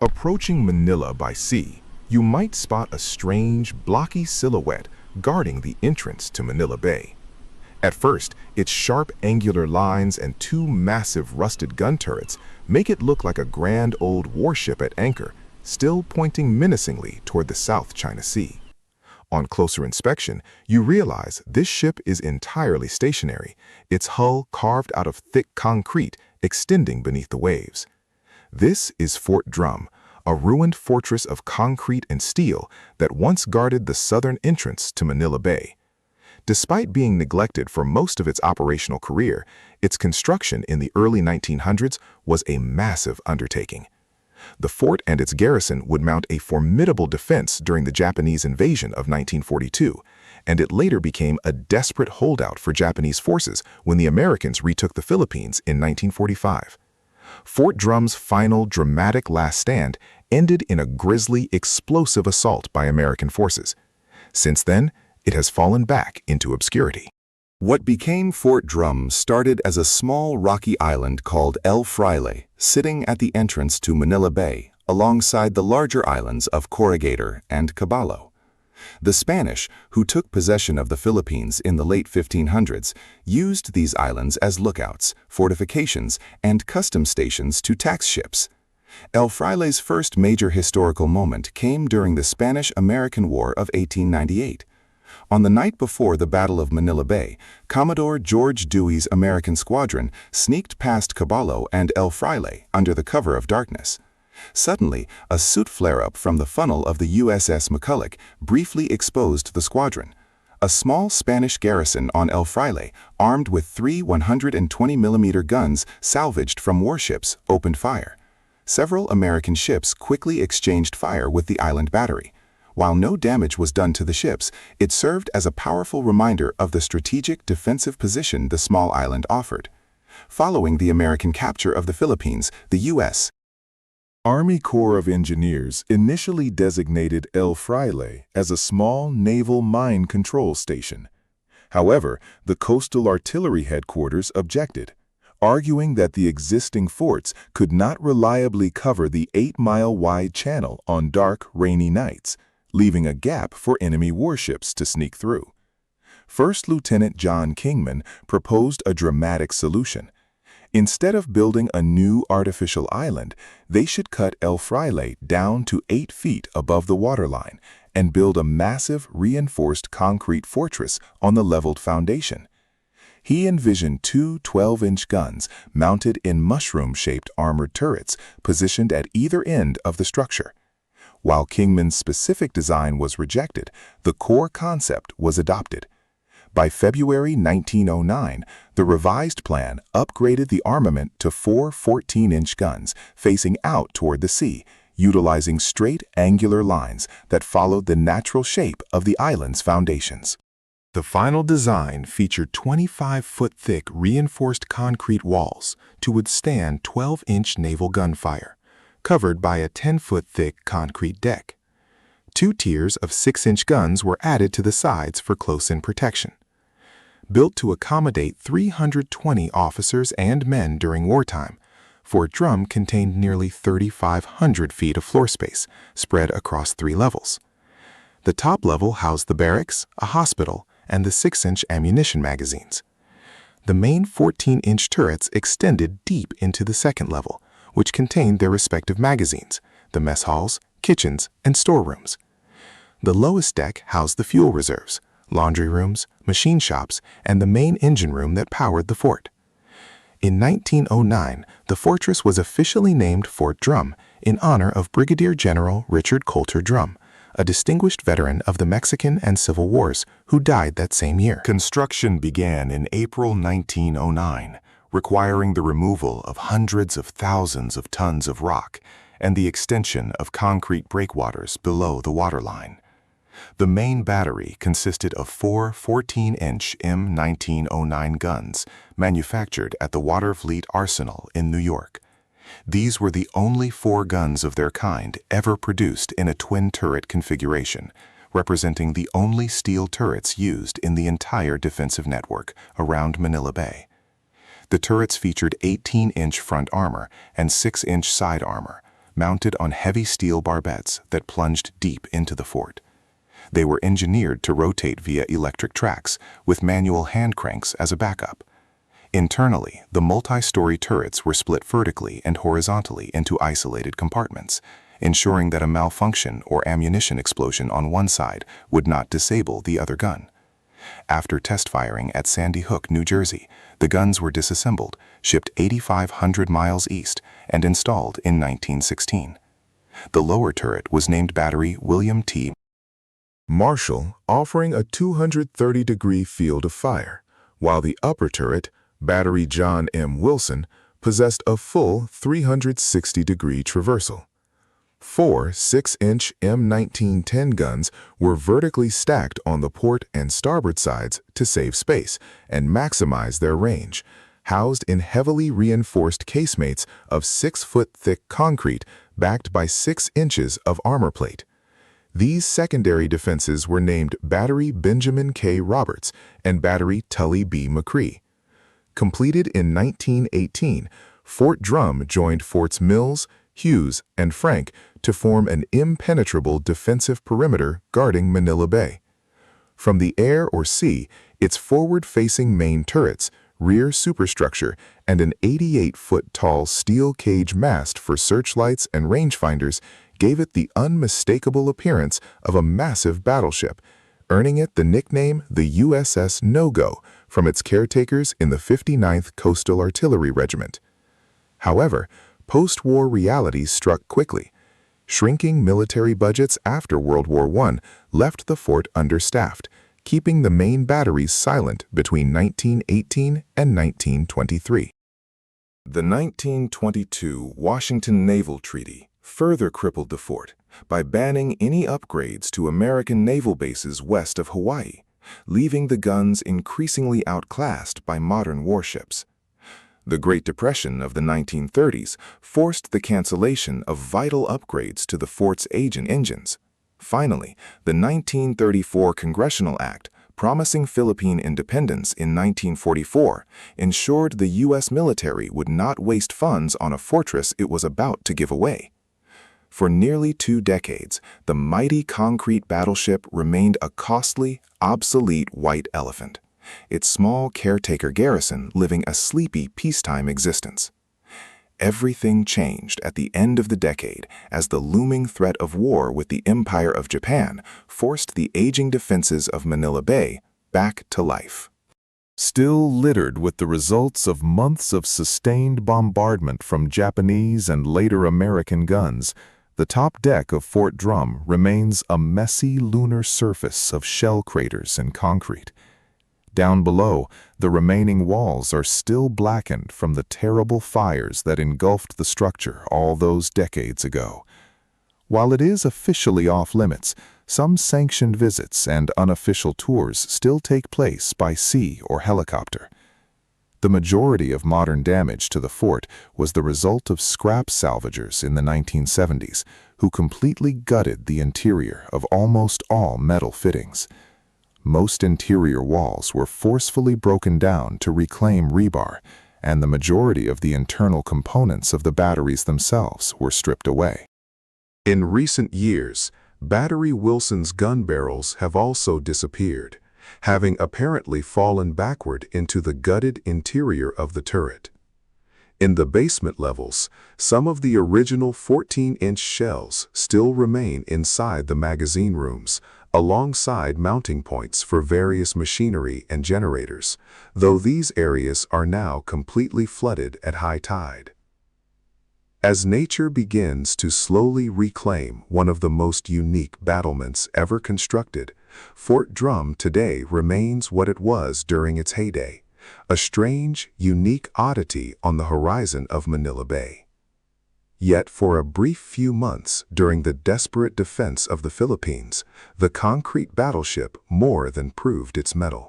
Approaching Manila by sea, you might spot a strange, blocky silhouette guarding the entrance to Manila Bay. At first, its sharp angular lines and two massive rusted gun turrets make it look like a grand old warship at anchor, still pointing menacingly toward the South China Sea. On closer inspection, you realize this ship is entirely stationary, its hull carved out of thick concrete extending beneath the waves. This is Fort Drum, a ruined fortress of concrete and steel that once guarded the southern entrance to Manila Bay. Despite being neglected for most of its operational career, its construction in the early 1900s was a massive undertaking. The fort and its garrison would mount a formidable defense during the Japanese invasion of 1942, and it later became a desperate holdout for Japanese forces when the Americans retook the Philippines in 1945. Fort Drum's final dramatic last stand ended in a grisly, explosive assault by American forces. Since then, it has fallen back into obscurity. What became Fort Drum started as a small rocky island called El Fraile, sitting at the entrance to Manila Bay, alongside the larger islands of Corregidor and Caballo. The Spanish, who took possession of the Philippines in the late 1500s, used these islands as lookouts, fortifications, and custom stations to tax ships. El Fraile's first major historical moment came during the Spanish-American War of 1898. On the night before the Battle of Manila Bay, Commodore George Dewey's American squadron sneaked past Caballo and El Fraile under the cover of darkness. Suddenly, a soot flare-up from the funnel of the USS McCulloch briefly exposed the squadron. A small Spanish garrison on El Fraile, armed with three 120mm guns salvaged from warships, opened fire. Several American ships quickly exchanged fire with the island battery. While no damage was done to the ships, it served as a powerful reminder of the strategic defensive position the small island offered. Following the American capture of the Philippines, the U.S. Army Corps of Engineers initially designated El Fraile as a small naval mine control station. However, the Coastal Artillery Headquarters objected, arguing that the existing forts could not reliably cover the 8-mile-wide channel on dark, rainy nights, leaving a gap for enemy warships to sneak through. First Lieutenant John Kingman proposed a dramatic solution. Instead of building a new artificial island, they should cut El Fraile down to 8 feet above the waterline and build a massive reinforced concrete fortress on the leveled foundation. He envisioned two 12-inch guns mounted in mushroom-shaped armored turrets positioned at either end of the structure. While Kingman's specific design was rejected, the core concept was adopted. By February 1909, the revised plan upgraded the armament to 4 14-inch guns facing out toward the sea, utilizing straight angular lines that followed the natural shape of the island's foundations. The final design featured 25-foot-thick reinforced concrete walls to withstand 12-inch naval gunfire, covered by a 10-foot-thick concrete deck. 2 tiers of 6-inch guns were added to the sides for close-in protection. Built to accommodate 320 officers and men during wartime, Fort Drum contained nearly 3,500 feet of floor space, spread across 3 levels. The top level housed the barracks, a hospital, and the 6-inch ammunition magazines. The main 14-inch turrets extended deep into the second level, which contained their respective magazines, the mess halls, kitchens, and storerooms. The lowest deck housed the fuel reserves, laundry rooms, machine shops, and the main engine room that powered the fort. In 1909, the fortress was officially named Fort Drum in honor of Brigadier General Richard Coulter Drum, a distinguished veteran of the Mexican and Civil Wars who died that same year. Construction began in April 1909, requiring the removal of hundreds of thousands of tons of rock and the extension of concrete breakwaters below the waterline. The main battery consisted of 4 14-inch M1909 guns manufactured at the Waterfleet Arsenal in New York. These were the only 4 guns of their kind ever produced in a twin-turret configuration, representing the only steel turrets used in the entire defensive network around Manila Bay. The turrets featured 18-inch front armor and 6-inch side armor, mounted on heavy steel barbettes that plunged deep into the fort. They were engineered to rotate via electric tracks, with manual hand cranks as a backup. Internally, the multi-story turrets were split vertically and horizontally into isolated compartments, ensuring that a malfunction or ammunition explosion on one side would not disable the other gun. After test firing at Sandy Hook, New Jersey, the guns were disassembled, shipped 8,500 miles east, and installed in 1916. The lower turret was named Battery William T. Marshall, offering a 230-degree field of fire, while the upper turret, Battery John M. Wilson, possessed a full 360-degree traversal. Four 6-inch M1910 guns were vertically stacked on the port and starboard sides to save space and maximize their range, housed in heavily reinforced casemates of 6-foot-thick concrete backed by 6 inches of armor plate. These secondary defenses were named Battery Benjamin K. Roberts and Battery Tully B. McCree. Completed in 1918, Fort Drum joined Forts Mills, Hughes, and Frank to form an impenetrable defensive perimeter guarding Manila Bay. From the air or sea, its forward-facing main turrets, rear superstructure, and an 88-foot-tall steel cage mast for searchlights and rangefinders gave it the unmistakable appearance of a massive battleship, earning it the nickname the USS No-Go from its caretakers in the 59th Coastal Artillery Regiment. However, post-war realities struck quickly. Shrinking military budgets after World War I left the fort understaffed, keeping the main batteries silent between 1918 and 1923. The 1922 Washington Naval Treaty further crippled the fort by banning any upgrades to American naval bases west of Hawaii, leaving the guns increasingly outclassed by modern warships. The Great Depression of the 1930s forced the cancellation of vital upgrades to the fort's aging engines. Finally, the 1934 Congressional Act, promising Philippine independence in 1944, ensured the U.S. military would not waste funds on a fortress it was about to give away. For nearly 2 decades, the mighty concrete battleship remained a costly, obsolete white elephant, its small caretaker garrison living a sleepy peacetime existence. Everything changed at the end of the decade as the looming threat of war with the Empire of Japan forced the aging defenses of Manila Bay back to life. Still littered with the results of months of sustained bombardment from Japanese and later American guns, the top deck of Fort Drum remains a messy lunar surface of shell craters and concrete. Down below, the remaining walls are still blackened from the terrible fires that engulfed the structure all those decades ago. While it is officially off-limits, some sanctioned visits and unofficial tours still take place by sea or helicopter. The majority of modern damage to the fort was the result of scrap salvagers in the 1970s, who completely gutted the interior of almost all metal fittings. Most interior walls were forcefully broken down to reclaim rebar, and the majority of the internal components of the batteries themselves were stripped away. In recent years, Battery Wilson's gun barrels have also disappeared, having apparently fallen backward into the gutted interior of the turret. In the basement levels, some of the original 14-inch shells still remain inside the magazine rooms, alongside mounting points for various machinery and generators, though these areas are now completely flooded at high tide. As nature begins to slowly reclaim one of the most unique battlements ever constructed, Fort Drum today remains what it was during its heyday, a strange, unique oddity on the horizon of Manila Bay. Yet for a brief few months during the desperate defense of the Philippines, the concrete battleship more than proved its mettle.